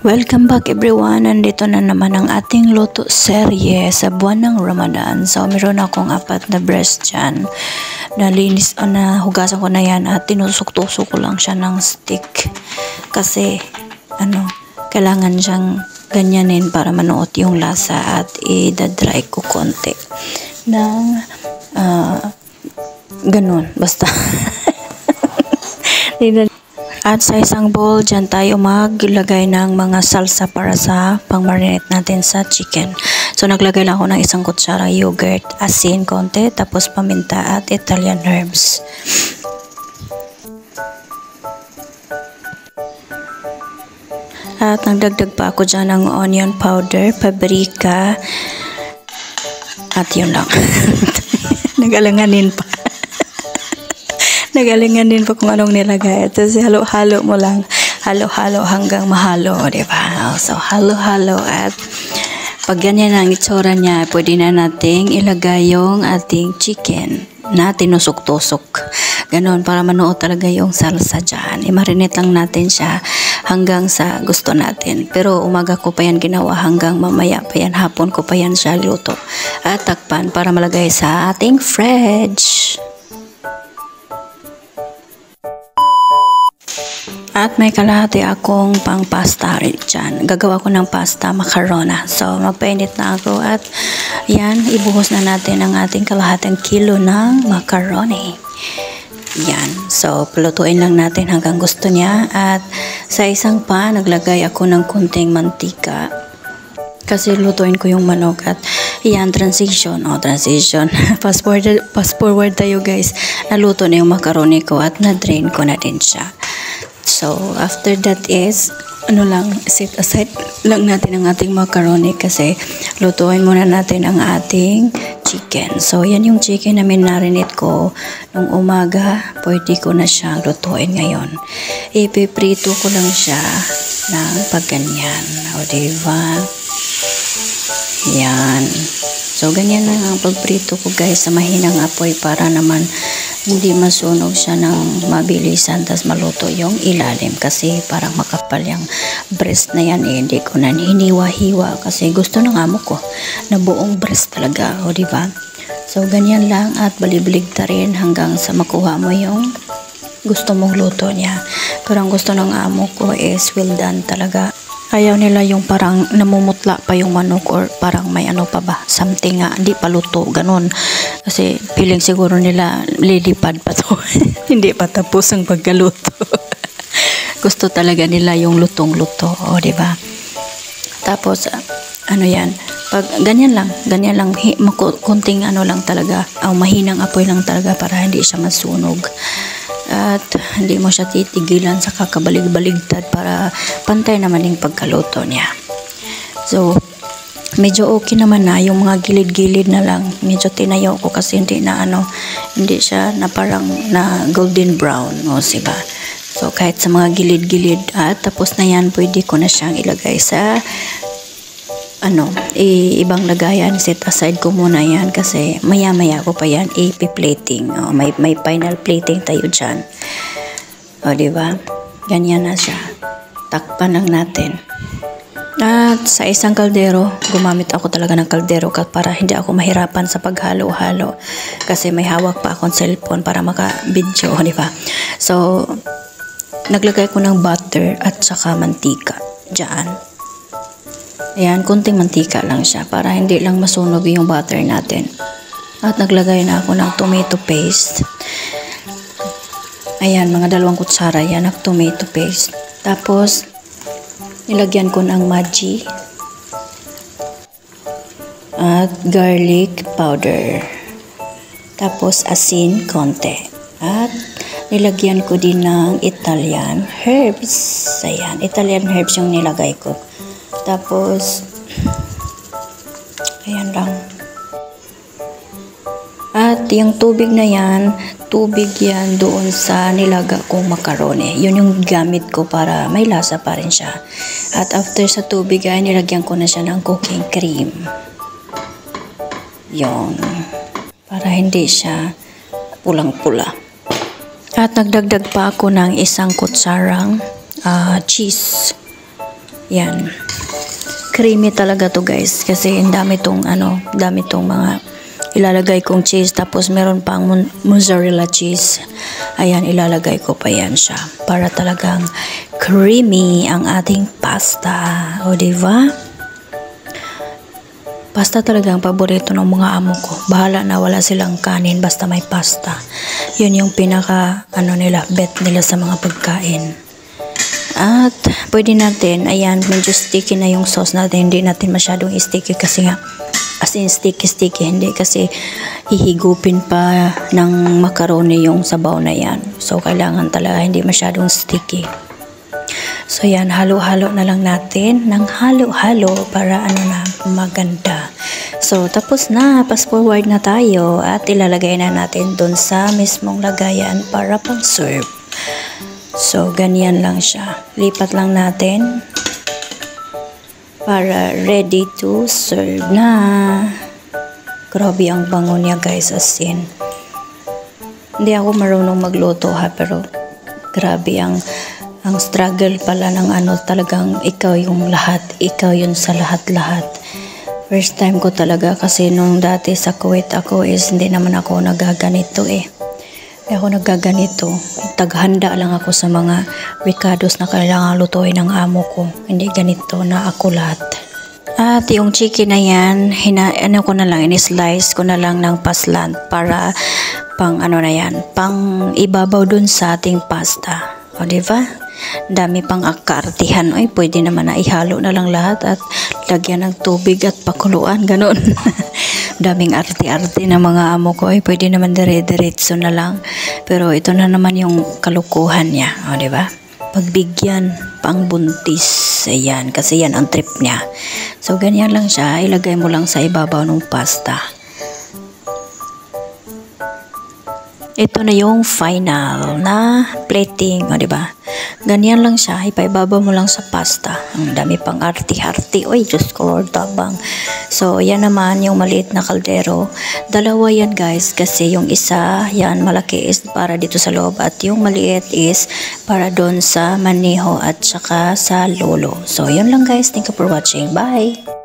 Welcome back everyone. Nandito na naman ang ating luto serye sa buwan ng Ramadan. So meron akong 4 na breast dyan. Nalinis o nahugasan ko na yan at tinusok-tusok ko lang siya ng stick. Kasi kailangan siyang ganyanin para manuot yung lasa at i-dry ko konti. Nang ganun. Basta. At sa isang bowl, dyan tayo maglagay ng mga salsa para sa pang-marinate natin sa chicken. So, naglagay lang ako ng 1 kutsara yogurt, asin konti, tapos paminta at Italian herbs. At nagdagdag pa ako dyan ng onion powder, paprika, at yun lang. Nagalanganin pa. Nagalingan din pa kung anong nilagay. Tapos halo-halo mo lang. Halo-halo hanggang mahalo. Diba? So, halo-halo. At pag ganyan ang itsura niya, pwede na nating ilagay yung ating chicken na tinusok-tusok. Ganon, para manuot talaga yung salsa dyan. I-marinate lang natin siya hanggang sa gusto natin. Pero umaga ko pa yan ginawa hanggang mamaya pa yan. Hapon ko pa yan siya luto. At takpan para malagay sa ating fridge. At may kalahati akong pang pasta rin dyan. Gagawa ko ng pasta macarona. So, magpainit na ako at yan, ibuhos na natin ang ating kalahating kilo ng macaroni. Yan. So, pulutuin lang natin hanggang gusto niya. At sa isang pan, naglagay ako ng kunting mantika. Kasi lutuin ko yung manok at yan, transition. Transition. Fast forward tayo guys. Naluto na yung macaroni ko at na-drain ko na din siya. So, after that is, set aside lang natin ang ating macaroni kasi lutuin muna natin ang ating chicken. So, yan yung chicken na minarinate ko nung umaga. Pwede ko na siyang lutuin ngayon. Ipiprito ko lang siya ng pagganyan. O, diba? Yan. So, ganyan lang ang pagprito ko guys sa mahinang apoy para naman hindi masunog siya ng mabilisan tas maluto yung ilalim kasi parang makapal yung breast na yan hindi ko na hiniwa-hiwa kasi gusto ng amo ko na buong breast talaga, o diba? So, ganyan lang at balibilig ta rin hanggang sa makuha mo yung gusto mong luto niya. Pero ang gusto ng amo ko is well done talaga. Ayaw nila yung parang namumutla pa yung manok or parang may pa ba, something hindi pa luto, ganun. Kasi feeling siguro nila lilipad pa to. Hindi pa tapos ang pagkaluto. Gusto talaga nila yung lutong-luto, o diba? Tapos, yan, pag ganyan lang, kunting lang talaga, mahinang apoy lang talaga para hindi siya masunog. At hindi mo siya titigilan sa kakabalig-baligtad para pantay naman yung pagkaluto niya. So, medyo okay naman na yung mga gilid-gilid na lang. Medyo tinayaw ko kasi hindi siya na parang na golden brown, o diba? So, kahit sa mga gilid-gilid at tapos na yan, pwede ko na siyang ilagay sa ibang lagayan. Set aside ko muna yan kasi maya-maya ko pa yan ipi-plating. May final plating tayo dyan. O, diba? Ganyan na siya. Takpan lang natin. At sa isang kaldero, gumamit ako talaga ng kaldero para hindi ako mahirapan sa paghalo-halo. Kasi may hawak pa akong cellphone para maka-video, diba? So, naglagay ko ng butter at saka mantika dyan. Ayan, kunting mantika lang siya para hindi lang masunog yung butter natin. At naglagay na ako ng tomato paste. Ayan, mga 2 kutsara yan ng tomato paste. Tapos, nilagyan ko ng Maggi at garlic powder. Tapos, asin konti. At nilagyan ko din ng Italian herbs. Ayan, Italian herbs yung nilagay ko. Tapos, ayan lang. At yung tubig na yan, tubig yan doon sa nilaga kong macaroni. Yun yung gamit ko para may lasa pa rin siya. At after sa tubig ay nilagyan ko na siya ng cooking cream. Yun. Para hindi siya pulang-pula. At nagdagdag pa ako ng 1 kutsarang cheese. Yan. Creamy talaga to guys kasi ang dami tong mga ilalagay kong cheese, tapos meron pang mozzarella cheese. Ayan, ilalagay ko pa yan siya para talagang creamy ang ating pasta. O diba? Pasta talaga ang paborito ng mga amo ko. Bahala na wala silang kanin basta may pasta. Yun yung pinaka bet nila sa mga pagkain. At pwede natin, ayan, medyo sticky na yung sauce natin. Hindi natin masyadong sticky kasi nga, as in sticky, hindi kasi hihigupin pa ng macaroni yung sabaw na yan. So, kailangan talaga hindi masyadong sticky. So, yan, halo-halo na lang natin ng halo-halo para maganda. So, tapos na, fast forward na tayo at ilalagay na natin dun sa mismong lagayan para pang serve. So, ganyan lang siya. Lipat lang natin para ready to serve na. Grabe ang bango niya guys, as in. Hindi ako marunong magluto ha, pero grabe ang struggle pala ng talagang ikaw yung lahat. Ikaw yun sa lahat-lahat. First time ko talaga kasi nung dati sa Kuwait ako hindi naman ako nagaganito eh. Hindi ako nagaganito. Taghanda lang ako sa mga ricados na kailangan lutuin ng amo ko. Hindi ganito na ako lahat. At yung chicken na yan, in-slice ko na lang ng paslant para pang pang ibabaw dun sa ating pasta. O diba? Dami pang kaartihan. Oy, pwede naman na ihalo na lang lahat at lagyan ng tubig at pakuluan, ganun. Daming arte-arte ng mga amo ko. Ay, pwede naman dire-diretso na lang. Pero ito na naman yung kalukuhan niya. O, diba? Pagbigyan pang buntis. Ayan. Kasi yan ang trip niya. So, ganyan lang siya. Ilagay mo lang sa ibabaw ng pasta. Ito na yung final na plating. O, diba? Ganyan lang siya, ipaibabaw mo lang sa pasta. Ang dami pang arti-arti. Uy, Diyos ko, Lord, tabang. So, yan naman yung maliit na kaldero. Dalawa yan guys, kasi yung isa, yan, malaki is para dito sa loob. At yung maliit is para doon sa maniho at saka sa lolo. So, yun lang guys. Thank you for watching. Bye!